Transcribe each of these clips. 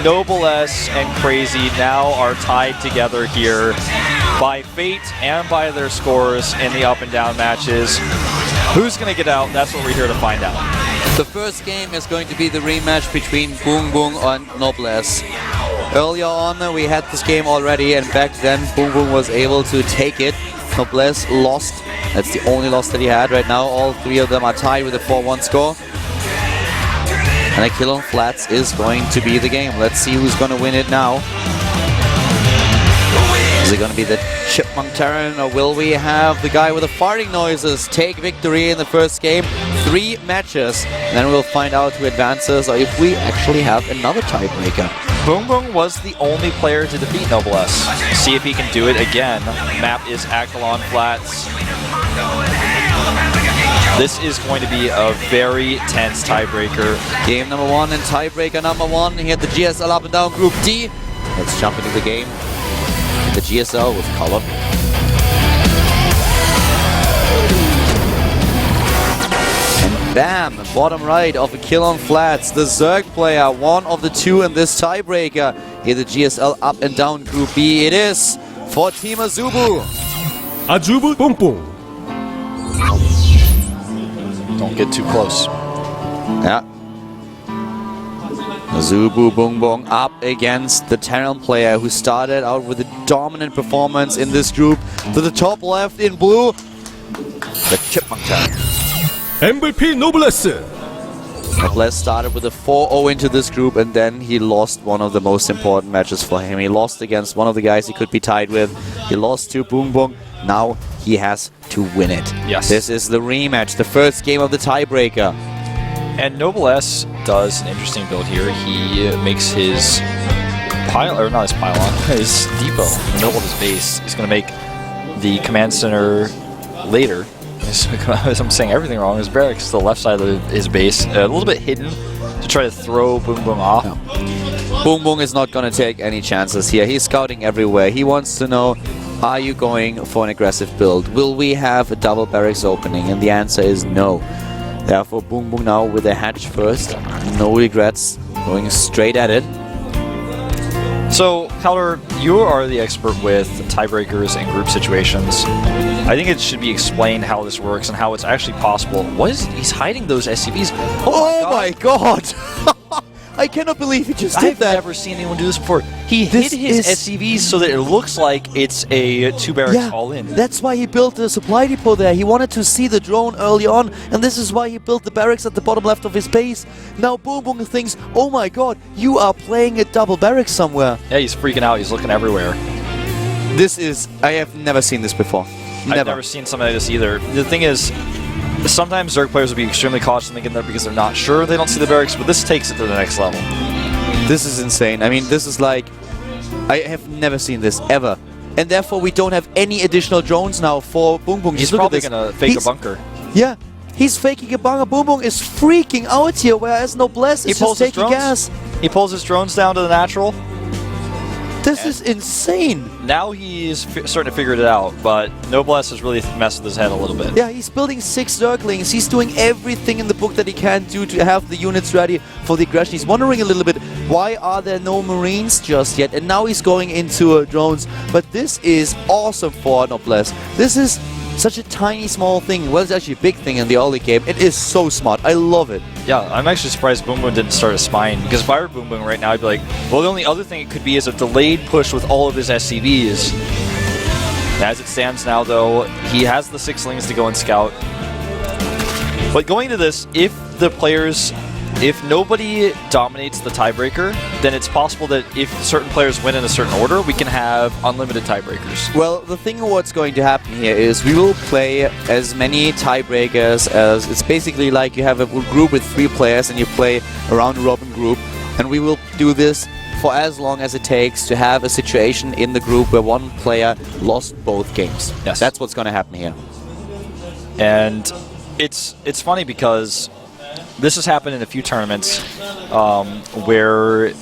Noblesse and Crazy now are tied together here by fate and by their scores in the up and down matches. Who's going to get out? That's what we're here to find out. The first game is going to be the rematch between BBoongBBoong and Noblesse. Earlier on, we had this game already, and back then, BBoongBBoong was able to take it. Noblesse lost. That's the only loss that he had. Right now, all three of them are tied with a 4-1 score. And a kill on flats is going to be the game. Let's see who's going to win it now. Is it going to be the Chipmunk Terran, or will we have the guy with the farting noises take victory in the first game? 3 matches, and then we'll find out who advances, or if we actually have another tiebreaker. BBoongBBoong was the only player to defeat Noblesse. See if he can do it again. Map is Akalon Flats. This is going to be a very tense tiebreaker. Game number 1 and tiebreaker number 1 here at the GSL Up and Down Group D. Let's jump into the game. The GSL with color. And bam, bottom right of a kill on flats. The Zerg player, one of the 2 in this tiebreaker. Here the GSL Up and Down Group B. It is for Team Azubu. Azubu BBoongBBoong. Don't get too close. Yeah. Azubu BBoongBBoong up against the Terran player who started out with a dominant performance in this group. To the top left in blue, the Chipmunk Terran. MVP Noblesse. Noblesse started with a 4-0 into this group, and then he lost one of the most important matches for him. He lost against one of the guys he could be tied with. He lost to BBoongBBoong. Now he has to win it. Yes. This is the rematch, the first game of the tiebreaker. And Noblesse does an interesting build here. He makes his pylon, or not his pylon, his depot in the middle of his base. He's going to make the command center later. I'm saying everything wrong. His barracks to the left side of his base, a little bit hidden to try to throw BBoongBBoong off. No. BBoongBBoong is not going to take any chances here. He's scouting everywhere. He wants to know, are you going for an aggressive build? Will we have a double barracks opening? And the answer is no. Therefore, BBoongBBoong now with a hatch first. No regrets, going straight at it. So, Howler, you are the expert with tiebreakers and group situations. I think it should be explained how this works and how it's actually possible. What is he's hiding those SCVs? Oh my god! I cannot believe he just did I've that. never seen anyone do this before. He hid his SCVs so that it looks like it's a 2 barracks all-in. That's why he built the supply depot there. He wanted to see the drone early on, and this is why he built the barracks at the bottom left of his base. Now BBoongBBoong thinks, oh my god, you are playing a double barracks somewhere. Yeah, he's freaking out. He's looking everywhere. This is... I have never seen this before. I've never seen something like this either. The thing is, sometimes Zerg players will be extremely cautious when they get there because they're not sure they don't see the barracks, but this takes it to the next level. This is insane. I mean, this is like... I have never seen this, ever. And therefore, we don't have any additional drones now for BBoongBBoong. He's probably going to fake a bunker. Yeah, he's faking a bunker. BBoongBBoong is freaking out here, whereas Noblesse is just taking gas. He pulls his drones down to the natural. This is insane. Now he's starting to figure it out, but Noblesse has really messed with his head a little bit. Yeah, he's building 6 Zerglings. He's doing everything in the book that he can do to have the units ready for the aggression. He's wondering a little bit, why are there no Marines just yet? And now he's going into drones. But this is awesome for Noblesse. This is such a tiny, small thing. Well, it's actually a big thing in the early game. It is so smart. I love it. Yeah, I'm actually surprised BBoongBBoong didn't start a spine, because if I were BBoongBBoong right now, I'd be like, well, the only other thing it could be is a delayed push with all of his SCVs. As it stands now, though, he has the 6-lings to go and scout. But going to this, if nobody dominates the tiebreaker, then it's possible that if certain players win in a certain order, we can have unlimited tiebreakers. Well, the thing what's going to happen here is we will play as many tiebreakers as... It's basically like you have a group with 3 players and you play a round-robin group, and we will do this for as long as it takes to have a situation in the group where one player lost both games. Yes. That's what's going to happen here. And it's funny because this has happened in a few tournaments where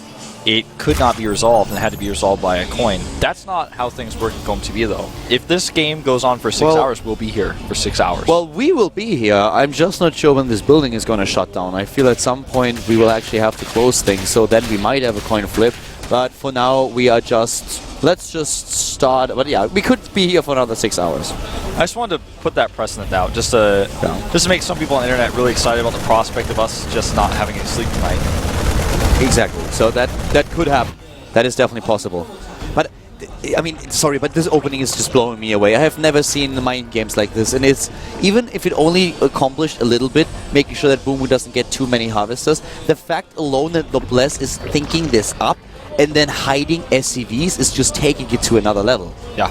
it could not be resolved and had to be resolved by a coin. That's not how things work in GOMTV, though. If this game goes on for 6 hours, we'll be here for 6 hours. Well, we will be here. I'm just not sure when this building is going to shut down. I feel at some point we will actually have to close things, so then we might have a coin flip. But for now, we are just... Let's just start. But yeah, we could be here for another 6 hours. I just wanted to put that precedent out, just to make some people on the internet really excited about the prospect of us just not having any sleep tonight. Exactly. So that could happen. That is definitely possible. But I mean, sorry, but this opening is just blowing me away. I have never seen the mind games like this, and it's even if it only accomplished a little bit, making sure that BBoongBBoong doesn't get too many harvesters. The fact alone that Noblesse is thinking this up and then hiding SCVs is just taking it to another level. Yeah,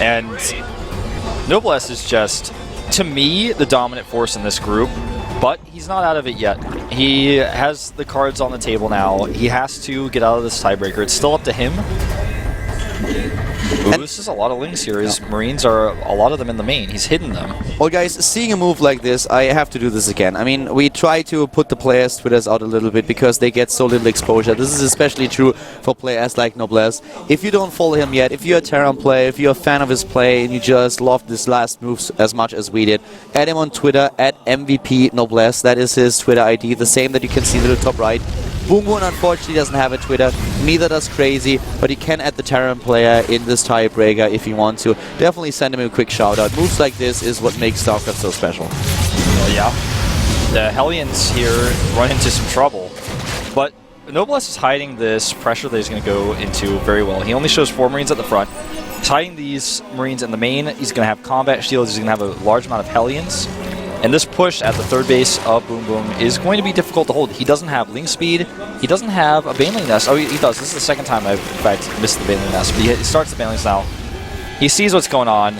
and Noblesse is just, to me, the dominant force in this group. But he's not out of it yet. He has the cards on the table now. He has to get out of this tiebreaker. It's still up to him. Ooh, this is a lot of links here. His Marines are, a lot of them in the main. He's hidden them. Well, guys, seeing a move like this, I have to do this again. I mean, we try to put the players' Twitters out a little bit because they get so little exposure. This is especially true for players like Noblesse. If you don't follow him yet, if you're a Terran player, if you're a fan of his play, and you just love this last move as much as we did, add him on Twitter, at MVP Noblesse. That is his Twitter ID, the same that you can see to the top right. BoongBoong unfortunately doesn't have a Twitter, neither does Crazy, but he can add the Terran player in this tiebreaker if you want to. Definitely send him a quick shout out. Moves like this is what makes Starcraft so special. Yeah. The Hellions here run into some trouble, but Noblesse is hiding this pressure that he's going to go into very well. He only shows 4 Marines at the front. He's hiding these Marines in the main. He's going to have combat shields. He's going to have a large amount of Hellions. And this push at the third base of BoongBoong is going to be difficult to hold. He doesn't have Link Speed. He doesn't have a Baneling Nest. Oh, he does. This is the second time I've, in fact, missed the Baneling Nest. But he starts the Baneling Nest now. He sees what's going on.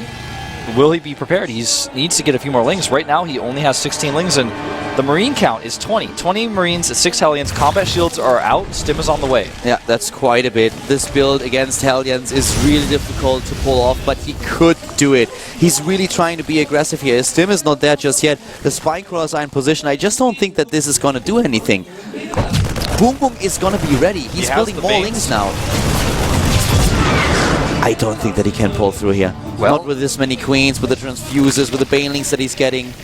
Will he be prepared? He needs to get a few more Lings. Right now, he only has 16 Lings, and the Marine count is 20. 20 Marines, 6 Hellions. Combat shields are out. Stim is on the way. Yeah, that's quite a bit. This build against Hellions is really difficult to pull off, but he could do it. He's really trying to be aggressive here. His Stim is not there just yet. The Spinecrawlers are in position. I just don't think that this is going to do anything. BoongBoong is going to be ready. He's building more Lings now. I don't think that he can pull through here. Well, not with this many Queens, with the Transfuses, with the Banelings that he's getting.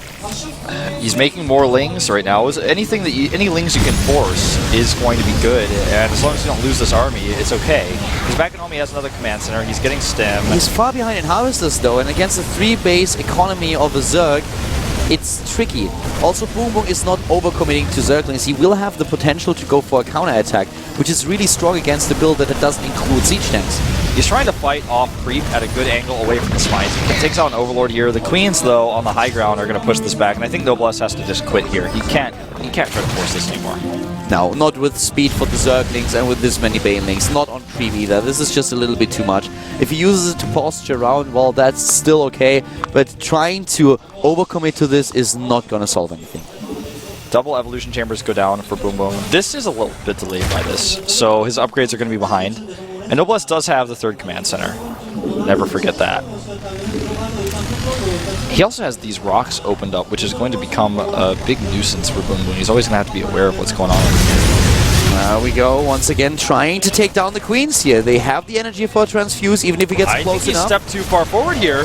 He's making more Lings right now. Anything that any Lings you can force is going to be good, and as long as you don't lose this army, it's okay. He's back at home. He has another command center. He's getting Stim. He's far behind in Harvesters though, and against the 3-base economy of a Zerg, it's tricky. Also, BoongBoong is not overcommitting to Zerglings. He will have the potential to go for a counter-attack, which is really strong against the build that doesn't include siege tanks. He's trying to fight off creep at a good angle away from the spines. He takes out an Overlord here. The Queens, though, on the high ground are going to push this back, and I think Noblesse has to just quit here. He can't try to force this anymore. No, not with speed for the Zerglings and with this many Banelings. Not on creep either. This is just a little bit too much. If he uses it to posture around, well, that's still okay, but trying to overcommit to this is not going to solve anything. Double evolution chambers go down for BoongBoong. This is a little bit delayed by this, so his upgrades are going to be behind. And Noblesse does have the 3rd command center. Never forget that. He also has these rocks opened up, which is going to become a big nuisance for BoongBoong. He's always going to have to be aware of what's going on. There we go, once again trying to take down the Queens here. They have the energy for a Transfuse, even if he gets close enough. I think he stepped too far forward here.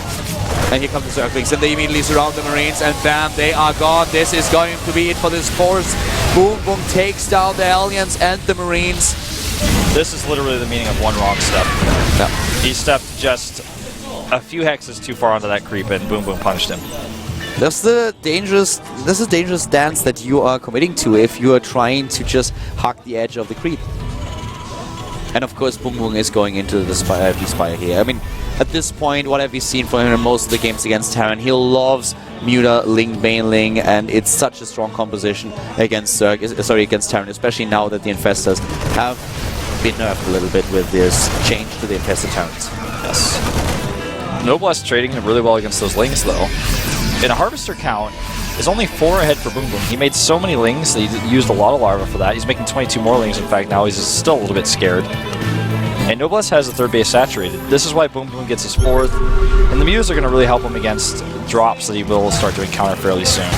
And here come the Zerglings, and they immediately surround the Marines, and bam, they are gone. This is going to be it for this force. BoongBoong takes down the Hellions and the Marines. This is literally the meaning of one wrong step. Yeah. He stepped just a few hexes too far onto that creep, and BoongBoong punished him. This is a dangerous stance that you are committing to if you are trying to just hug the edge of the creep. And of course, BoongBoong is going into the Spire here. I mean, at this point, what have we seen from him in most of the games against Terran? He loves Muta, Ling, Baneling, and it's such a strong composition against against Terran, especially now that the Infestors have been nerfed a little bit with this change to the Infested Terrans. Yes. Noblesse trading really well against those Lings, though. In a Harvester count, is only 4 ahead for BoongBoong. He made so many Lings that he used a lot of larva for that. He's making 22 more Lings, in fact. Now he's still a little bit scared. And Noblesse has the 3rd base saturated. This is why BoongBoong gets his 4th. And the Mutas are going to really help him against drops that he will start to encounter fairly soon.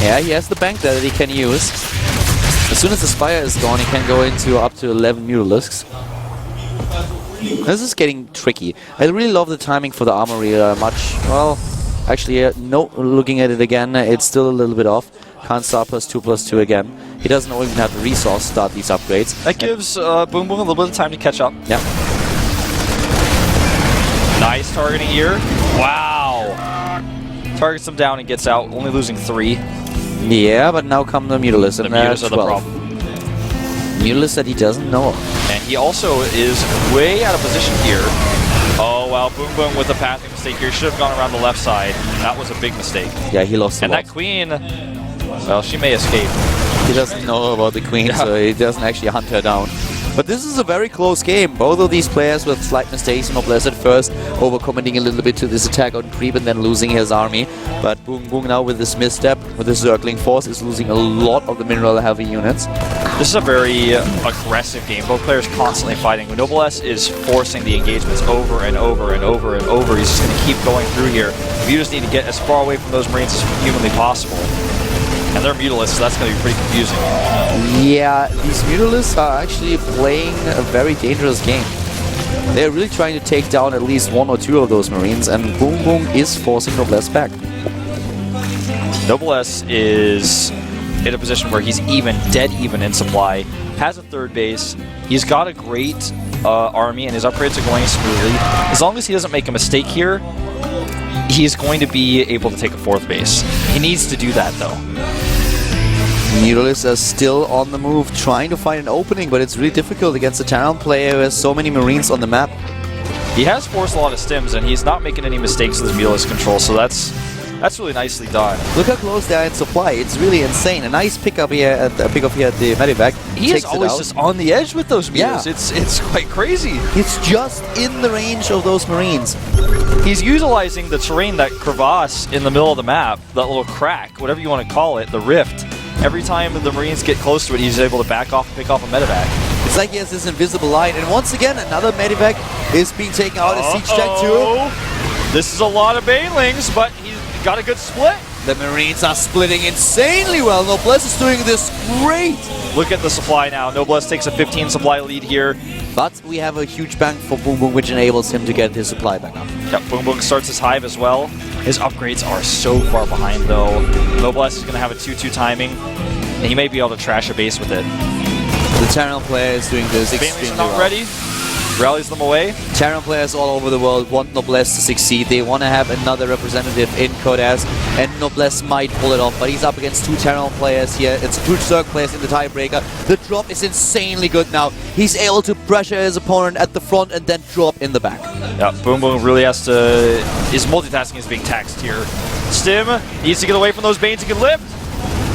Yeah, he has the bank there that he can use. As soon as the Spire is gone, he can go into up to 11 Mutalisks. This is getting tricky. I really love the timing for the armory much. Well, actually, no, looking at it again, it's still a little bit off. Can't start +2/+2 again. He doesn't even have the resource to start these upgrades. That gives BoongBoong a little bit of time to catch up. Yeah. Nice targeting here. Wow. Targets them down and gets out, only losing 3. Yeah, but now come the Mutalisks. The And Mutalisks are the 12. problem. Mutalisks that he doesn't know of. And he also is way out of position here. Oh, wow. BoongBoong with a pathing mistake here. Should have gone around the left side. That was a big mistake. Yeah, he lost a And lot. that queen, well, she may escape. He doesn't know about the queen, Yeah. so he doesn't actually hunt her down. But this is a very close game. Both of these players with slight mistakes. Noblesse at first, overcommitting a little bit to this attack on creep and then losing his army. But BoongBoong now with this misstep, with this circling force, is losing a lot of the mineral-heavy units. This is a very aggressive game. Both players constantly fighting. Noblesse is forcing the engagements over and over and over and over. He's just going to keep going through here. You just need to get as far away from those Marines as humanly possible. And they're Mutalisks, so that's going to be pretty confusing. Yeah, these Mutalisks are actually playing a very dangerous game. They're really trying to take down at least 1 or 2 of those Marines, and BoongBoong is forcing Noblesse back. Noblesse is in a position where he's dead even in supply, has a 3rd base, he's got a great army, and his upgrades are going smoothly. As long as he doesn't make a mistake here, he's going to be able to take a 4th base. He needs to do that, though. Mutalisks are still on the move, trying to find an opening, but it's really difficult against a town player who has so many Marines on the map. He has forced a lot of stims, and he's not making any mistakes with his Mutalisk control, so that's really nicely done. Look how close they are in supply. It's really insane. A nice pickup here at the Medivac. He is always just on the edge with those Mutas. Yeah. It's quite crazy. It's just in the range of those Marines. He's utilizing the terrain, that crevasse in the middle of the map, that little crack, whatever you want to call it, the rift. Every time the Marines get close to it, he's able to back off and pick off a Medivac. It's like he has this invisible line. And once again, another Medivac is being taken out as Siege Tank 2. This is a lot of Banelings, but he's got a good split. The Marines are splitting insanely well. Noblesse is doing this great. Look at the supply now. Noblesse takes a 15 supply lead here. But we have a huge bank for BoongBoong, which enables him to get his supply back up. Yep, BoongBoong starts his hive as well. His upgrades are so far behind, though. Noblesse is going to have a 2-2 timing, and he may be able to trash a base with it. The Terran player is doing this extremely Banelings are not well. ready. Rallies them away. Terran players all over the world want Noblesse to succeed. They want to have another representative in Kodas, and Noblesse might pull it off, but he's up against 2 Terran players here. It's 2 Zerg players in the tiebreaker. The drop is insanely good now. He's able to pressure his opponent at the front and then drop in the back. Yeah, BoongBoong really has to... His multitasking is being taxed here. Stim needs to get away from those Banes he can lift.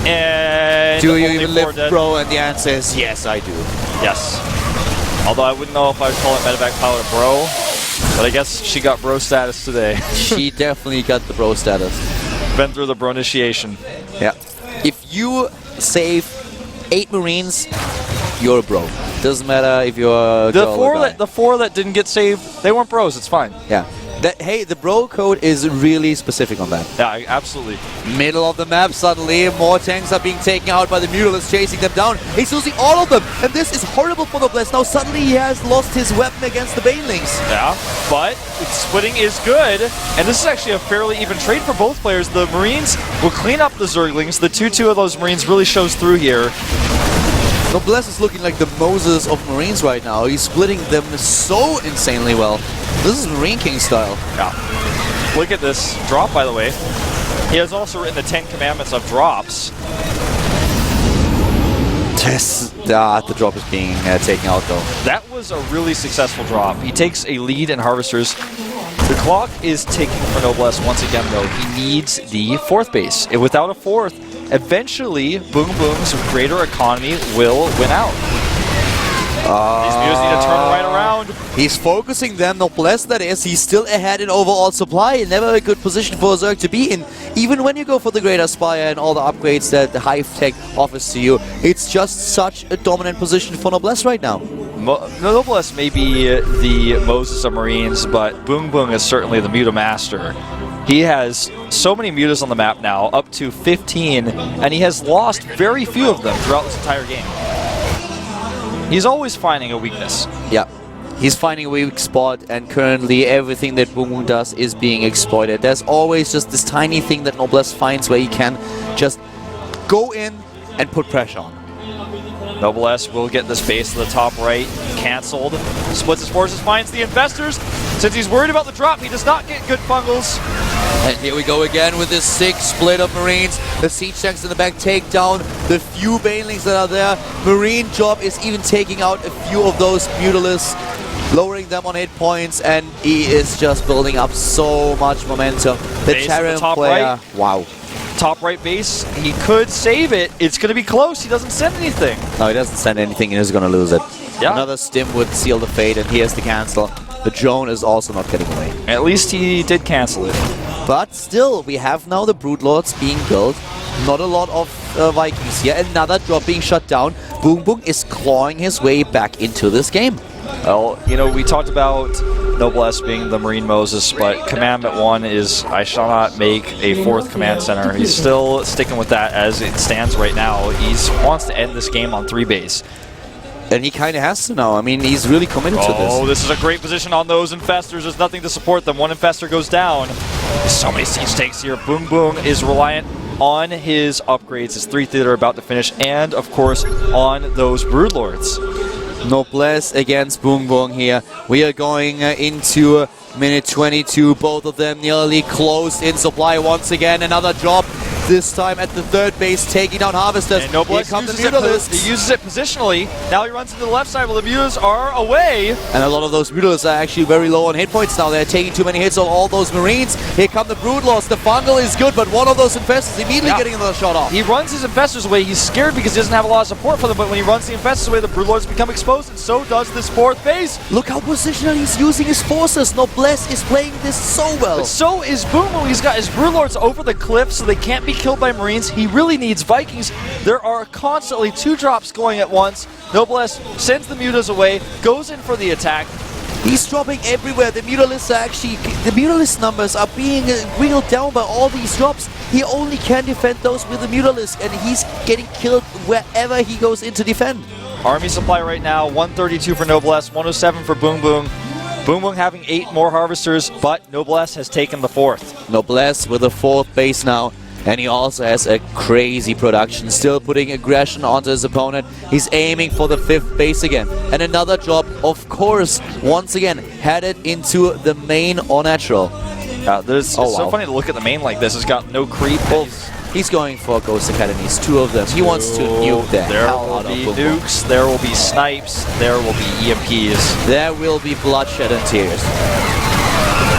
And... Do you only even 4 live, dead. bro? And the answer is yes, I do. Yes. Although I wouldn't know if I would call it Medivac Power to bro, but I guess she got bro status today. She definitely got the bro status. Been through the bro initiation. Yeah. If you save 8 Marines, you're a bro. Doesn't matter if you're a girl or guy. The 4 that didn't get saved, they weren't bros, it's fine. Yeah. Hey, the bro code is really specific on that. Yeah, absolutely. Middle of the map, suddenly more tanks are being taken out by the Mutalisks, chasing them down. He's losing all of them, and this is horrible for Noblesse. Now suddenly he has lost his weapon against the Banelings. Yeah, but splitting is good, and this is actually a fairly even trade for both players. The Marines will clean up the Zerglings. The 2-2 of those Marines really shows through here. Noblesse is looking like the Moses of Marines right now. He's splitting them so insanely well. This is Marine King style. Yeah. Look at this drop, by the way. He has also written the 10 Commandments of drops. The drop is being taken out though. That was a really successful drop. He takes a lead in Harvesters. The clock is ticking for Noblesse once again, though. He needs the 4th base. And without a 4th, eventually BoongBoong's greater economy will win out. These Mutas need to turn right around. He's focusing them, Noblesse that is. He's still ahead in overall supply. Never a good position for a Zerg to be in. Even when you go for the Greater Spire and all the upgrades that the Hive Tech offers to you, it's just such a dominant position for Noblesse right now. Noblesse may be the Moses of Marines, but BoongBoong is certainly the Muta Master. He has so many mutas on the map now, up to 15, and he has lost very few of them throughout this entire game. He's always finding a weakness. Yeah. He's finding a weak spot, and currently everything that BoongBoong does is being exploited. There's always just this tiny thing that Noblesse finds where he can just go in and put pressure on. Noblesse will get this base to the top right, cancelled. Splits his forces, finds the investors. Since he's worried about the drop, he does not get good fungals. And here we go again with this sick split of Marines. The siege tanks in the back take down the few banelings that are there. Marine job is even taking out a few of those Mutalisks, lowering them on hit points, and he is just building up so much momentum. The Base Terran at the top player, right. wow. Top right base, he could save it. It's going to be close. He doesn't send anything. No, he doesn't send anything, and he's going to lose it. Yeah. Another stim would seal the fate, and here's the cancel. The drone is also not getting away. At least he did cancel it. But still, we have now the Broodlords being built. Not a lot of Vikings here. Another drop being shut down. BoongBoong is clawing his way back into this game. Well, you know, we talked about Noblesse being the Marine Moses, but Commandment 1 is, I shall not make a 4th command center. He's still sticking with that as it stands right now. He wants to end this game on 3 base. And he kind of has to now. I mean, he's really committed to this. Oh, this is a great position on those infestors. There's nothing to support them. One infestor goes down. There's so many siege takes here. BoongBoong is reliant on his upgrades, his 3 that are about to finish, and, of course, on those Broodlords. Noblesse against BoongBoong here. We are going into minute 22. Both of them nearly closed in supply once again. Another drop. This time at the 3rd base, taking down Harvesters. And Noblesse he uses it positionally. Now he runs to the left side while the mutas are away. And a lot of those Mutalisks are actually very low on hit points now. They're taking too many hits on all those Marines. Here come the Broodlords. The fungal is good, but one of those infestors immediately getting another shot off. He runs his infestors away. He's scared because he doesn't have a lot of support for them, but when he runs the infestors away, the Broodlords become exposed, and so does this 4th base. Look how positional he's using his forces. Noblesse is playing this so well. But so is BoongBoong. He's got his Broodlords over the cliff so they can't be killed by Marines. He really needs Vikings. There are constantly 2 drops going at once. Noblesse sends the mutas away, goes in for the attack. He's dropping everywhere. The Mutalisks are actually, the Mutalist numbers are being wheeled down by all these drops. He only can defend those with the Mutalisk, and he's getting killed wherever he goes in to defend. Army supply right now, 132 for Noblesse, 107 for BoongBoong. BoongBoong having 8 more Harvesters, but Noblesse has taken the 4th. Noblesse with the 4th base now. And he also has a crazy production, still putting aggression onto his opponent. He's aiming for the 5th base again. And another drop, of course, once again, headed into the main or natural. It's so funny to look at the main like this. It's got no creep. He's going for Ghost Academies, 2 of them. He wants to nuke the hell out of BoongBoong. There will be nukes, there will be snipes, there will be EMPs. There will be bloodshed and tears.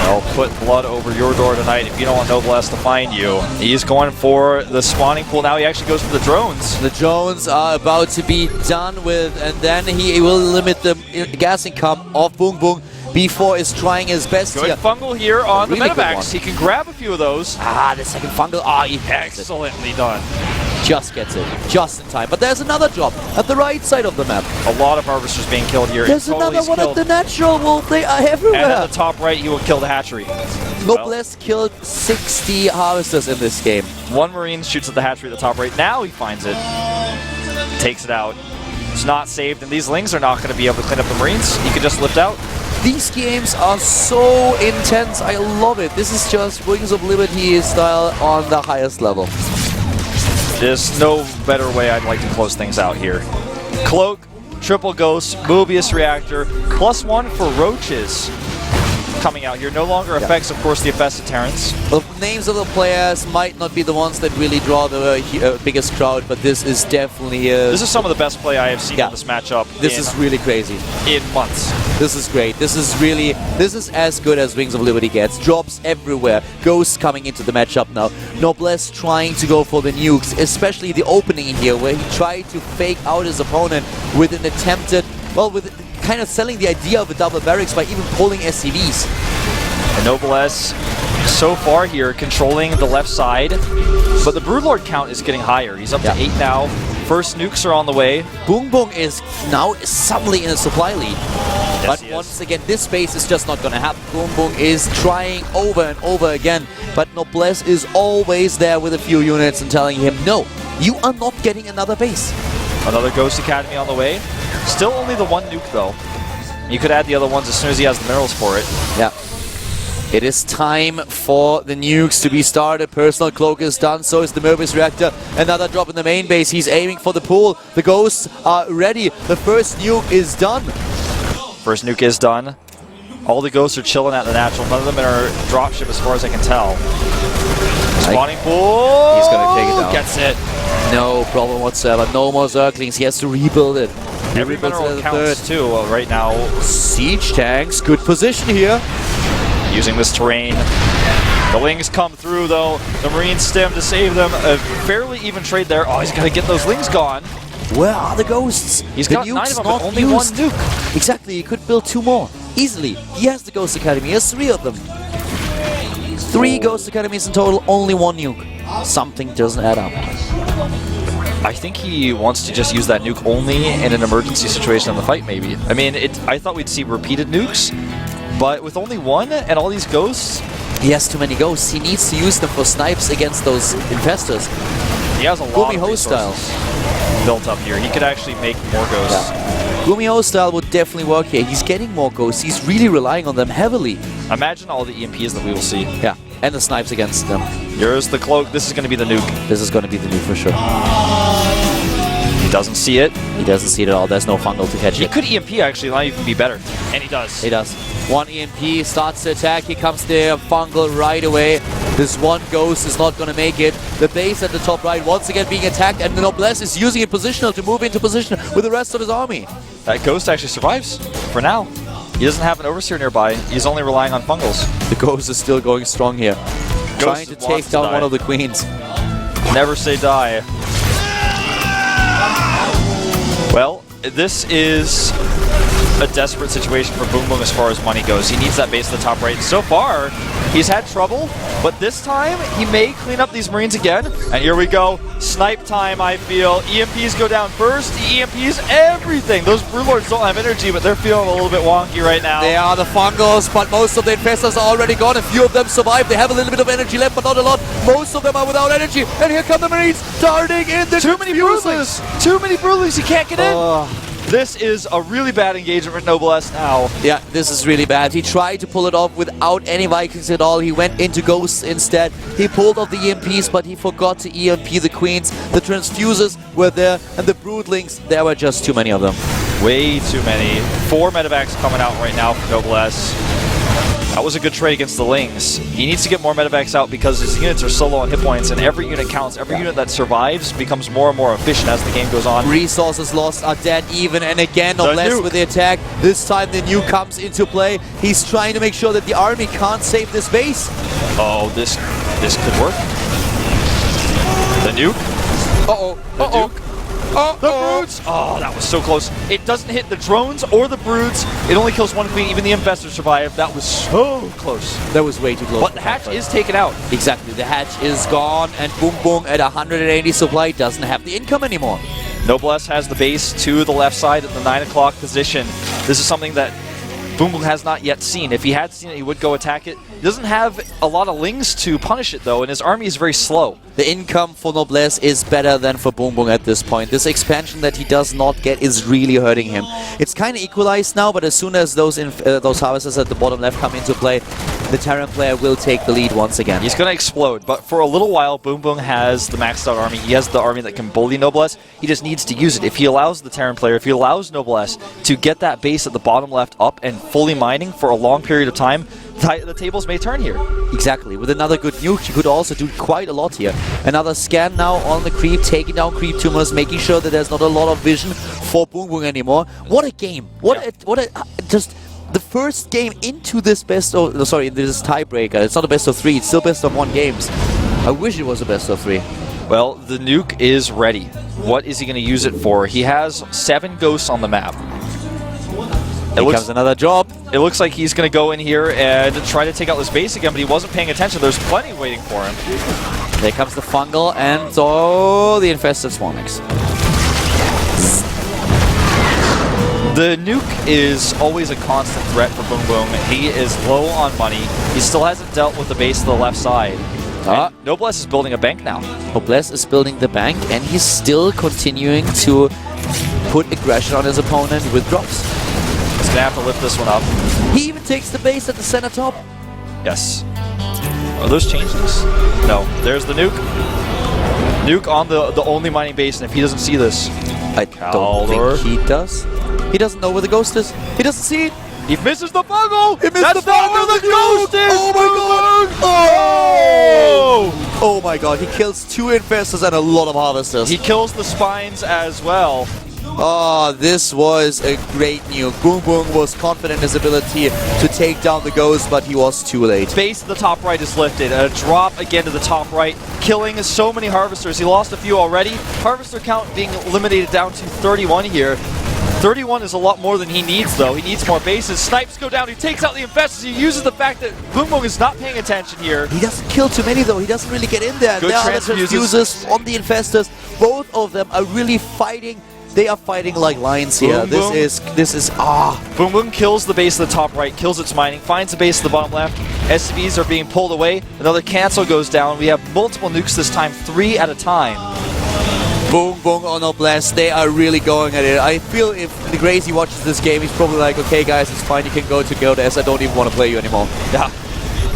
I'll put blood over your door tonight if you don't want Noblesse to find you. He's going for the spawning pool. Now he actually goes for the drones. The drones are about to be done with, and then he will limit the gas income of BoongBoong. B4 is trying his best Good here. fungal here on Really the medevacs. He can grab a few of those. The second fungal. He Excellently done. just gets it, just in time. But there's another drop at the right side of the map. A lot of Harvesters being killed here. There's another one at the natural. Well, they are everywhere. And at the top right, he will kill the hatchery. Noblesse killed 60 Harvesters in this game. 1 Marine shoots at the hatchery at the top right. Now he finds it. Takes it out. It's not saved, and these Lings are not going to be able to clean up the Marines. He could just lift out. These games are so intense. I love it. This is just Wings of Liberty style on the highest level. There's no better way I'd like to close things out here. Cloak, Triple Ghost, Mobius Reactor, +1 for Roaches coming out here. No longer affects, of course, the infested Terrans. The names of the players might not be the ones that really draw the biggest crowd, but this is definitely... this is some of the best play I have seen in this matchup. This is really crazy. In months. This is great. This is as good as Wings of Liberty gets. Drops everywhere. Ghosts coming into the matchup now. Noblesse trying to go for the nukes, especially the opening here, where he tried to fake out his opponent with an attempted, with kind of selling the idea of a double barracks by even pulling SCVs. And Noblesse, so far here, controlling the left side, but the Broodlord count is getting higher. He's up to 8 now. First nukes are on the way. BoongBoong is now suddenly in a supply lead. But he is. once again, this space is just not going to happen. BoongBoong is trying over and over again, but Noblesse is always there with a few units and telling him, no, you are not getting another base. Another Ghost Academy on the way. Still only the one nuke, though. You could add the other ones as soon as he has the minerals for it. Yeah. It is time for the nukes to be started. Personal Cloak is done, so is the Mervis Reactor. Another drop in the main base. He's aiming for the pool. The Ghosts are ready. The first nuke is done. First nuke is done. All the Ghosts are chilling at the natural. None of them are dropship as far as I can tell. Spawning pool. He's going to take it down. Gets it. No problem whatsoever. No more Zerglings. He has to rebuild it. Every mineral counts too right now. Siege tanks. Good position here. Using this terrain. The Lings come through though. The Marines stem to save them. A fairly even trade there. Oh, he's got to get those Lings gone. Where are the Ghosts? He's the got 9 of them, but only one nuke. Exactly, he could build 2 more. Easily. He has the Ghost Academy. He has 3 of them. 3 Ghost Academies in total, only 1 nuke. Something doesn't add up. I think he wants to just use that nuke only in an emergency situation in the fight, maybe. I mean, I thought we'd see repeated nukes, but with only 1 and all these Ghosts... He has too many Ghosts. He needs to use them for snipes against those infestors. He has a lot of hostile built up here. He could actually make more Ghosts. Yeah. Gumi hostile would definitely work here. He's getting more Ghosts. He's really relying on them heavily. Imagine all the EMPs that we will see. Yeah, and the snipes against them. Here's the Cloak. This is going to be the nuke. This is going to be the nuke for sure. He doesn't see it. He doesn't see it at all. There's no fungal to catch it. He could EMP actually, might even be better. And he does. He does. 1 EMP starts to attack. Here comes the fungal right away. This one Ghost is not going to make it. The base at the top right once again being attacked, and the Noblesse is using it positional to move into position with the rest of his army. That Ghost actually survives for now. He doesn't have an Overseer nearby. He's only relying on fungals. The Ghost is still going strong here. Ghost trying to take down one of the queens. Never say die. Well, this is a desperate situation for BoongBoong as far as money goes. He needs that base at the top right. So far, he's had trouble, but this time he may clean up these Marines again. And here we go. Snipe time, I feel. EMPs go down first. The EMPs, everything. Those Brewlords don't have energy, but they're feeling a little bit wonky right now. They are the fungals, but most of the infestors are already gone. A few of them survive. They have a little bit of energy left, but not a lot. Most of them are without energy. And here come the Marines darting in the Too many Brewlings. Too many Brewlings. He can't get in. This is a really bad engagement with Noblesse now. Yeah, this is really bad. He tried to pull it off without any Vikings at all. He went into Ghosts instead. He pulled off the EMPs, but he forgot to EMP the Queens. The Transfusers were there, and the Broodlings, there were just too many of them. Way too many. 4 medevacs coming out right now for Noblesse. That was a good trade against the Lings. He needs to get more medevacs out because his units are so low on hit points, and every unit counts. Every unit that survives becomes more and more efficient as the game goes on. Resources lost are dead even, and again Noblesse with the attack. This time the nuke comes into play. He's trying to make sure that the army can't save this base. Oh, this could work. The nuke. Uh-oh. The nuke. The Broods! Oh, that was so close. It doesn't hit the drones or the Broods. It only kills 1 queen. Even the infestors survive. That was so close. That was way too close. But the hatch is taken out. Exactly. The hatch is gone, and BoongBoong at 180 supply doesn't have the income anymore. Noblesse has the base to the left side at the 9 o'clock position. This is something that BoongBoong has not yet seen. If he had seen it, he would go attack it. He doesn't have a lot of Lings to punish it, though, and his army is very slow. The income for Noblesse is better than for BoongBoong at this point. This expansion that he does not get is really hurting him. It's kind of equalized now, but as soon as those harvesters at the bottom left come into play, the Terran player will take the lead once again. He's going to explode, but for a little while, BoongBoong has the maxed out army. He has the army that can bully Noblesse. He just needs to use it. If he allows the Terran player, if he allows Noblesse to get that base at the bottom left up and fully mining for a long period of time, the tables may turn here. Exactly. With another good nuke, you could also do quite a lot here. Another scan now on the creep, taking down creep tumors, making sure that there's not a lot of vision for BoongBoong anymore. What a game! Just the first game into this this tiebreaker. It's not a best of 3. It's still best of 1 games. I wish it was a best of 3. Well, the nuke is ready. What is he going to use it for? He has 7 ghosts on the map. Here comes another job. It looks like he's going to go in here and try to take out this base again, but he wasn't paying attention. There's plenty waiting for him. There comes the fungal and the infested swarmings. The nuke is always a constant threat for BBoongBBoong. He is low on money. He still hasn't dealt with the base to the left side. Noblesse is building a bank now. Noblesse is building the bank, and he's still continuing to put aggression on his opponent with drops. He's going to have to lift this one up. He even takes the base at the center top. Yes. Are those changelings? No. There's the nuke. Nuke on the only mining base, and if he doesn't see this... I don't think he does. He doesn't know where the ghost is. He doesn't see it. He misses the buggle! He missed That's the not where the ghost is! Oh my god! Oh my god, he kills 2 infestors and a lot of harvesters. He kills the spines as well. Oh, this was a great nuke. BBoongBBoong was confident in his ability to take down the ghost, but he was too late. Base to the top right is lifted. A drop again to the top right, killing so many harvesters. He lost a few already. Harvester count being eliminated down to 31 here. 31 is a lot more than he needs, though. He needs more bases. Snipes go down. He takes out the infestors. He uses the fact that BBoongBBoong is not paying attention here. He doesn't kill too many, though. He doesn't really get in there. Good There are the transfuses on the infestors. Both of them are really fighting. They are fighting like lions here. This is BBoongBBoong kills the base of the top right, kills its mining, finds the base of the bottom left. SCVs are being pulled away. Another cancel goes down. We have multiple nukes this time, 3 at a time. BBoongBBoong or Noblesse, they are really going at it. I feel if the Gracie watches this game, he's probably like, okay guys, it's fine, you can go to GOTS, I don't even want to play you anymore. Yeah.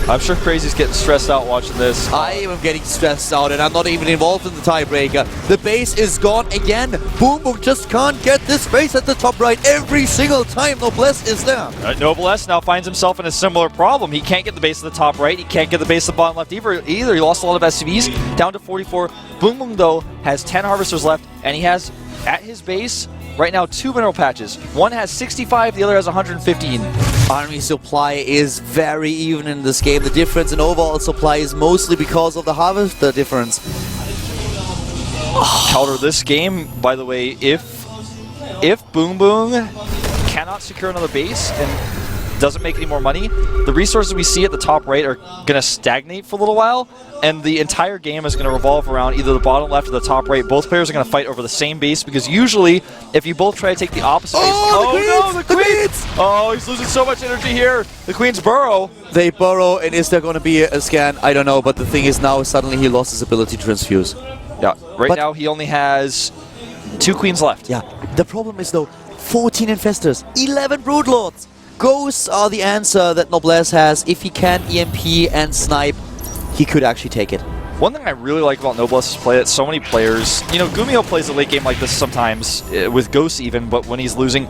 I'm sure Crazy's getting stressed out watching this. I am getting stressed out, and I'm not even involved in the tiebreaker. The base is gone again. BBoongBBoong just can't get this base at the top right every single time Noblesse is there. Noblesse now finds himself in a similar problem. He can't get the base at the top right. He can't get the base at the bottom left either. He lost a lot of SCVs, down to 44. BBoongBBoong, though, has 10 harvesters left, and he has, at his base, right now 2 mineral patches. One has 65, the other has 115. Army supply is very even in this game. The difference in overall supply is mostly because of the harvester difference. Counter this game, by the way, if BBoongBBoong cannot secure another base and doesn't make any more money, the resources we see at the top right are going to stagnate for a little while, and the entire game is going to revolve around either the bottom left or the top right. Both players are going to fight over the same base, because usually, if you both try to take the opposite base... The queens! Oh, he's losing so much energy here! The queens burrow! They burrow, and is there going to be a scan? I don't know, but the thing is now, suddenly he lost his ability to transfuse. Yeah, right now he only has 2 queens left. Yeah, the problem is though, 14 infestors, 11 broodlords! Ghosts are the answer that Noblesse has. If he can EMP and snipe, he could actually take it. One thing I really like about Noblesse's play that so many players, you know, Gumio plays a late game like this sometimes, with Ghosts even, but when he's losing,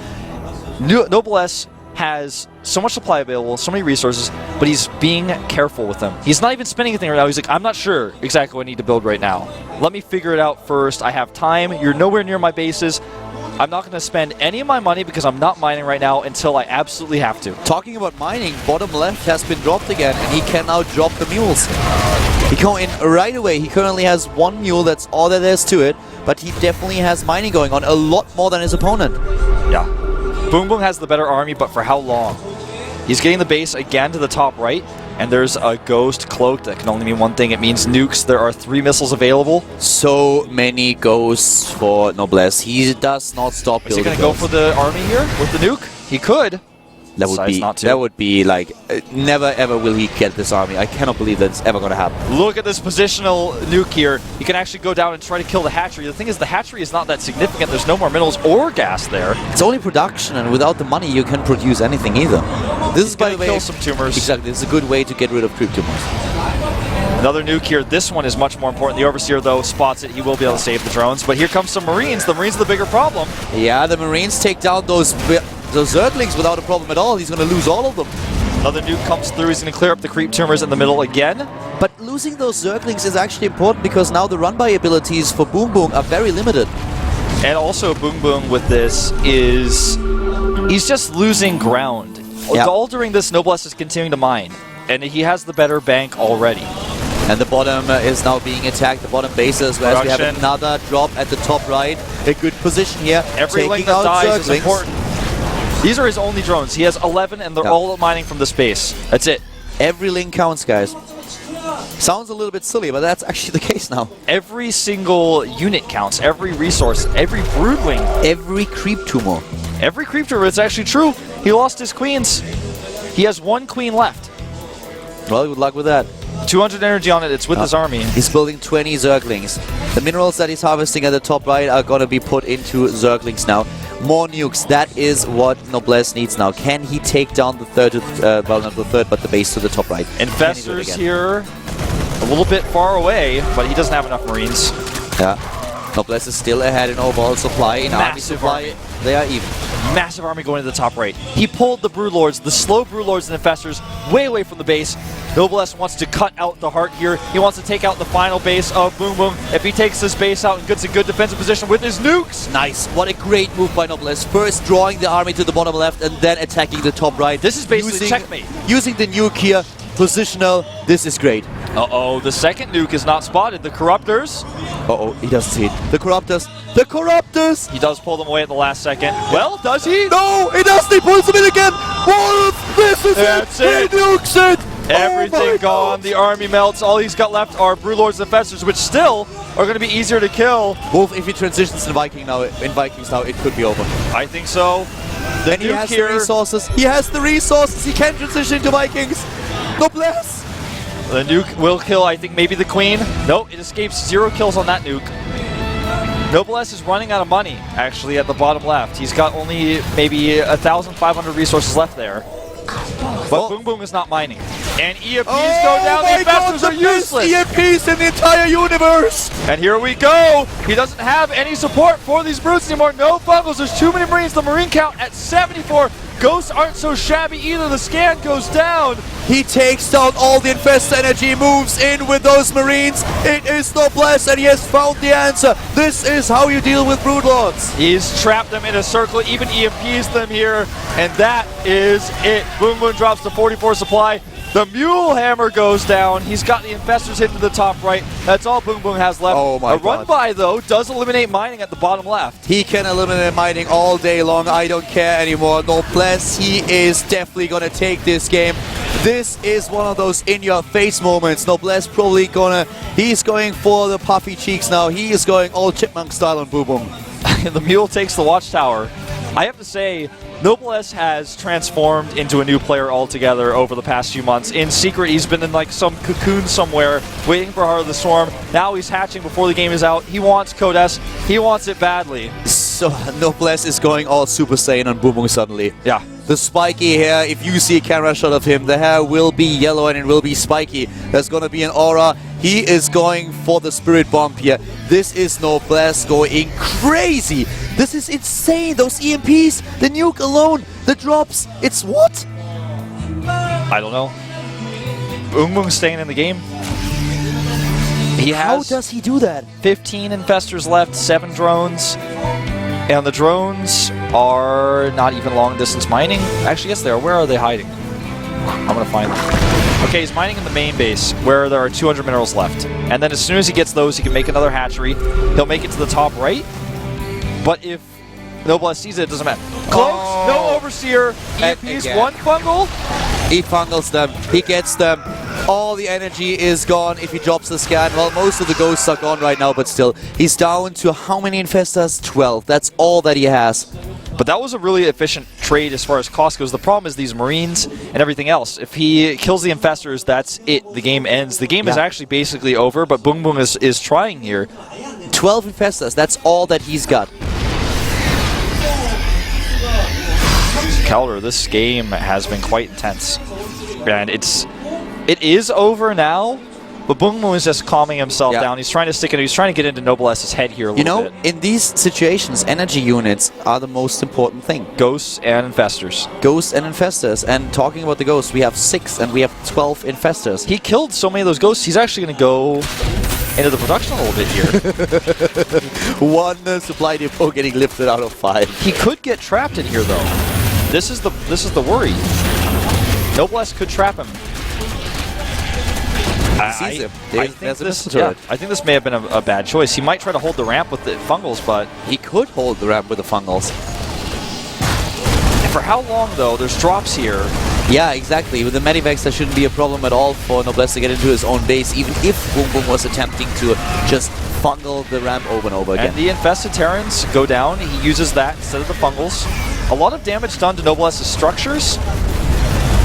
Noblesse has so much supply available, so many resources, but he's being careful with them. He's not even spending anything right now. He's like, I'm not sure exactly what I need to build right now. Let me figure it out first. I have time. You're nowhere near my bases. I'm not going to spend any of my money because I'm not mining right now until I absolutely have to. Talking about mining, bottom left has been dropped again, and he can now drop the mules. He come in right away. He currently has 1 mule, that's all that there is to it, but he definitely has mining going on, a lot more than his opponent. Yeah. BBoongBBoong has the better army, but for how long? He's getting the base again to the top right, and there's a ghost cloaked. That can only mean one thing. It means nukes. There are 3 missiles available. So many ghosts for Noblesse. He does not stop building. Is he going to go for the army here with the nuke? He could. That would be like, never ever will he get this army. I cannot believe that's ever going to happen. Look at this positional nuke here. He can actually go down and try to kill the hatchery. The thing is, the hatchery is not that significant. There's no more minerals or gas there. It's only production, and without the money, you can produce anything either. This is, by the way, kill some tumors. Exactly. This is a good way to get rid of creep tumors. Another nuke here. This one is much more important. The Overseer, though, spots it. He will be able to save the drones. But here comes some Marines. The Marines are the bigger problem. Yeah, the Marines take down those Zerglings without a problem at all. He's going to lose all of them. Another nuke comes through. He's going to clear up the creep tumors in the middle again. But losing those Zerglings is actually important because now the run-by abilities for BBoongBBoong are very limited. And also BBoongBBoong with this is... he's just losing ground. Yeah. All during this, Noblesse is continuing to mine. And he has the better bank already. And the bottom is now being attacked, the bottom bases, whereas we have another drop at the top right. A good position here. Every link that dies is important. These are his only drones. He has 11, and they're all mining from this base. That's it. Every link counts, guys. Sounds a little bit silly, but that's actually the case now. Every single unit counts. Every resource. Every broodwing. Every creep tumor. Every creep driver, it's actually true. He lost his queens. He has 1 queen left. Well, good luck with that. 200 energy on it. It's with his army. He's building 20 Zerglings. The minerals that he's harvesting at the top right are going to be put into Zerglings now. More nukes. That is what Noblesse needs now. Can he take down the third, well, not the third, but the base to the top right? Infestors here, a little bit far away, but he doesn't have enough Marines. Yeah. Noblesse is still ahead in overall supply. In army supply, they are even. Massive army going to the top right. He pulled the Broodlords, the slow Broodlords and Infestors, way away from the base. Noblesse wants to cut out the heart here. He wants to take out the final base of BoongBoong. If he takes this base out and gets a good defensive position with his nukes. Nice. What a great move by Noblesse. First drawing the army to the bottom left and then attacking the top right. This is basically checkmate. Using the nuke here. Positional. This is great. Uh-oh, the second nuke is not spotted. The Corruptors. Uh-oh, he doesn't see it. The Corruptors. The Corruptors! He does pull them away at the last second. Well, does he? No, he doesn't. He pulls them in again. Wolf, this is That's it. He nukes it. Everything gone. The army melts. All he's got left are Broodlords and Infestors, which still are going to be easier to kill. Wolf, if he transitions in Vikings now, it could be over. I think so. Then he has the resources. He has the resources. He can transition into Vikings. Noblesse. The nuke will kill, I think, maybe the queen. Nope, it escapes 0 kills on that nuke. Noblesse is running out of money, actually, at the bottom left. He's got only maybe 1,500 resources left there. But BoongBoong is not mining. And EMPs go down, the Infestors are useless! EMPs in the entire universe! And here we go! He doesn't have any support for these brutes anymore. No Fungals, there's too many Marines. The Marine count at 74. Ghosts aren't so shabby either. The scan goes down. He takes down all the Infestor energy, moves in with those Marines. It is Noblesse, and he has found the answer. This is how you deal with Broodlords. He's trapped them in a circle, even EMPs them here, and that is it. BoongBoong drops to 44 supply. The Mule Hammer goes down. He's got the Infestors hit to the top right. That's all BoongBoong has left. Oh my God. A run by, though, does eliminate mining at the bottom left. He can eliminate mining all day long. I don't care anymore. Noblesse, he is definitely going to take this game. This is one of those in-your-face moments. Noblesse probably he's going for the puffy cheeks now. He is going all chipmunk style on BoongBoong. The Mule takes the Watchtower. I have to say, Noblesse has transformed into a new player altogether over the past few months. In secret, he's been in like some cocoon somewhere, waiting for Heart of the Storm. Now he's hatching before the game is out. He wants Code S. He wants it badly. So Noblesse is going all Super Saiyan on BoongBoong suddenly. Yeah. The spiky hair, if you see a camera shot of him, the hair will be yellow and it will be spiky. There's going to be an aura. He is going for the Spirit Bomb here. This is Noblesse going crazy. This is insane. Those EMPs, the nuke alone, the drops. It's what? I don't know. BoongBoong's staying in the game. How does he do that? 15 Infestors left, 7 drones. And the drones are not even long distance mining. Actually, yes, they are. Where are they hiding? I'm going to find them. Okay, he's mining in the main base where there are 200 minerals left. And then as soon as he gets those, he can make another hatchery. He'll make it to the top right. But if Noblesse sees it, it doesn't matter. Cloaks, no Overseer, EMPs, 1 Fungal. He fungles them. He gets them. All the energy is gone if he drops the scan. Well, most of the ghosts are gone right now, but still. He's down to how many Infestors? 12. That's all that he has. But that was a really efficient trade as far as cost goes. The problem is these Marines and everything else. If he kills the Infestors, that's it. The game ends. The game is actually basically over, but BoongBoong is trying here. 12 Infestors. That's all that he's got. Calder, this game has been quite intense. And it is over now, but BoongBoong is just calming himself down. He's trying to stick it. He's trying to get into Noblesse's head here a little bit. In these situations, energy units are the most important thing. Ghosts and Infestors. Ghosts and Infestors. And talking about the ghosts, we have 6 and we have 12 Infestors. He killed so many of those ghosts, he's actually going to go into the production a little bit here. 1 supply depot getting lifted out of 5. He could get trapped in here, though. This is the worry. Noblesse could trap him. I think this may have been a bad choice. He might try to hold the ramp with the Fungals, but he could hold the ramp with the Fungals. And for how long, though? There's drops here. Yeah, exactly. With the Medivacs, that shouldn't be a problem at all for Noblesse to get into his own base, even if BoongBoong was attempting to just fungal the ramp over and over again. And the Infested Terrans go down. He uses that instead of the Fungals. A lot of damage done to Noblesse's structures.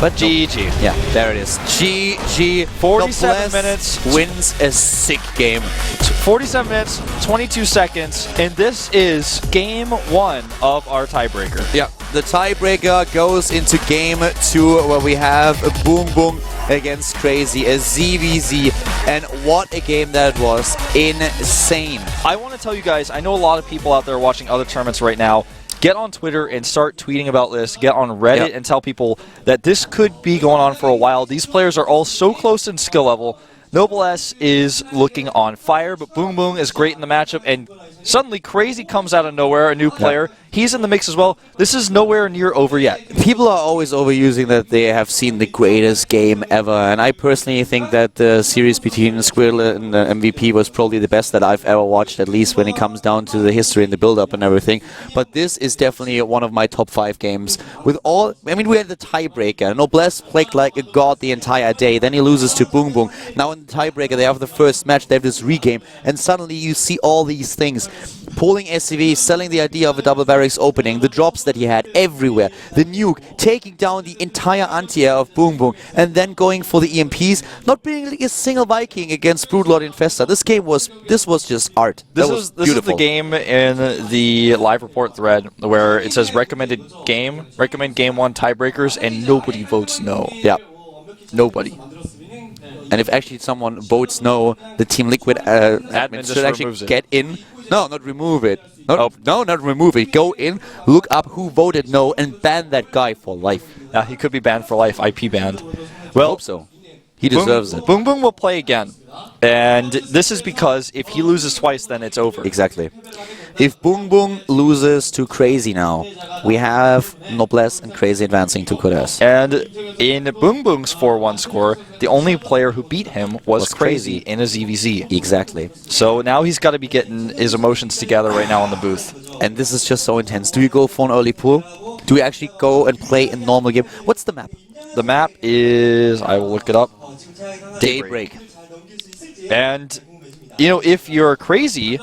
But GG. Yeah, there it is. GG. 47 Noblesse minutes. Wins a sick game. 47 minutes, 22 seconds, and this is game 1 of our tiebreaker. Yeah, the tiebreaker goes into game 2 where we have a BBoongBBoong against Crazy, a ZVZ, and what a game that was. Insane. I want to tell you guys, I know a lot of people out there watching other tournaments right now. Get on Twitter and start tweeting about this. Get on Reddit and tell people that this could be going on for a while. These players are all so close in skill level. Noblesse is looking on fire, but BBoongBBoong is great in the matchup, and suddenly Crazy comes out of nowhere, a new player. He's in the mix as well. This is nowhere near over yet. People are always overusing that they have seen the greatest game ever, and I personally think that the series between Squirrel and the MVP was probably the best that I've ever watched, at least when it comes down to the history and the build-up and everything. But this is definitely one of my top 5 games. With all, I mean, we had the tiebreaker. Noblesse played like a god the entire day, then he loses to BBoongBBoong. Now in the tiebreaker, they have the first match, they have this regame, and suddenly you see all these things. Pulling SCV, selling the idea of a double barracks opening, the drops that he had everywhere, the nuke, taking down the entire anti-air of BBoongBBoong, and then going for the EMPs, not being a single Viking against Broodlord Infesta. This game was, just art. This is the game in the live report thread where it says recommend game 1 tiebreakers, and nobody votes no. Yeah, nobody. And if actually someone votes no, the Team Liquid admin should actually get in. No, not remove it. No, not remove it. Go in, look up who voted no, and ban that guy for life. Yeah, he could be banned for life, IP banned. Well, I hope so. He deserves it. BBoongBBoong will play again. And this is because if he loses twice, then it's over. Exactly. If BBoongBBoong loses to Crazy now, we have Noblesse and Crazy advancing to Koreas. And in BBoongBBoong's 4-1 score, the only player who beat him was Crazy in a ZVZ. Exactly. So now he's got to be getting his emotions together right now in the booth. And this is just so intense. Do you go for an early pool? Do we actually go and play a normal game? What's the map? The map is, I will look it up, Daybreak. And, you know, if you're Crazy,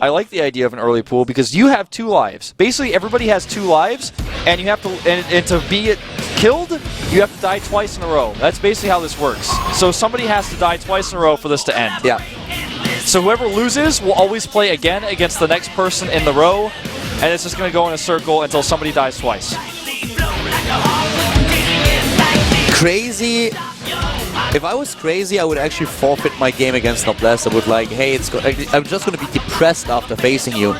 I like the idea of an early pool because you have 2 lives. Basically, everybody has 2 lives, and you have to, and to be killed, you have to die twice in a row. That's basically how this works. So somebody has to die twice in a row for this to end. Yeah. So whoever loses will always play again against the next person in the row, and it's just going to go in a circle until somebody dies twice. Crazy. If I was Crazy, I would actually forfeit my game against Noblesse. I would like, hey, I'm just going to be depressed after facing you.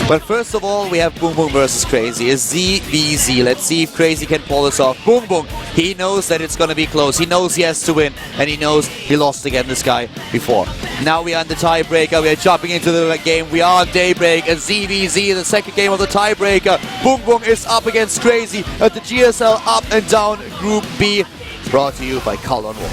But first of all, we have BBoongBBoong versus Crazy, a ZVZ. Let's see if Crazy can pull this off. BBoongBBoong, he knows that it's going to be close. He knows he has to win, and he knows he lost against this guy before. Now we are in the tiebreaker. We are jumping into the game. We are on Daybreak, a ZVZ, the second game of the tiebreaker. BBoongBBoong is up against Crazy at the GSL Up and Down Group B. Brought to you by Colin Wolf.